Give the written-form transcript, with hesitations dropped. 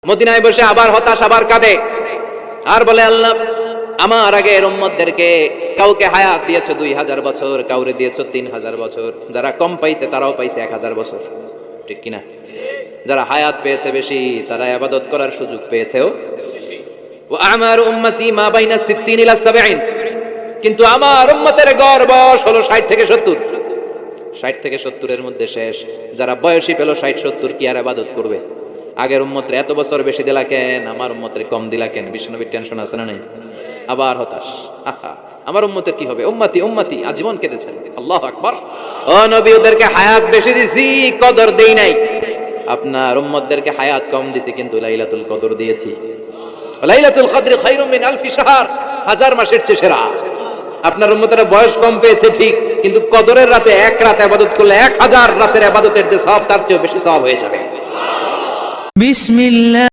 মদিনায় বসে আবার হতাশ, আবার কাঁদে, আর বলে আল্লাহ আমার আগের উম্মতদেরকে কাউকে হায়াত দিয়েছো 2000 বছর, কাউরে দিয়েছো 3000 বছর, যারা কম পাইছে তারাও পাইছে 1000 বছর, ঠিক কিনা? যারা হায়াত পেয়েছে বেশি তারা ইবাদত করার সুযোগ পেয়েছেও। ওয়া আমার উম্মতি মা বাইনা 60 ইলা 70, কিন্তু আমার উম্মতের গড় বয়স হলো 60 থেকে 70। 60 থেকে 70 এর মধ্যে শেষ। যারা বয়সী পেল 60-70 কি আর ইবাদত করবে? আগের উম্মতের এত বছর বেশি দিলা কেন, আমার উম্মতের কম দিলা কেন? বিষ্ণুনবীর টেনশন আছে না নাই? আবার হতাশ, আহা আমার উম্মতের কি হবে? উম্মতি উম্মতি আজীবন কেঁদেছেন। আল্লাহু আকবার। ও নবী, ওদেরকে হায়াত বেশি দিছি, কদর দেই নাই। আপনার উম্মতদেরকে হায়াত কম দিছি, কিন্তু লাইলাতুল কদর দিয়েছি। লাইলাতুল কদর খায়রুম মিন আলফি শাহর, 1000 মাসের চেয়ে সেরা। আপনার উম্মতের বয়স কম পেয়েছে ঠিক, কিন্তু কদরের রাতে এক রাত ইবাদত করলে 1000 রাতের ইবাদতের যে সওয়াব তার চেয়ে বেশি সওয়াব হয়ে যাবে। বিসমিল্লাহ।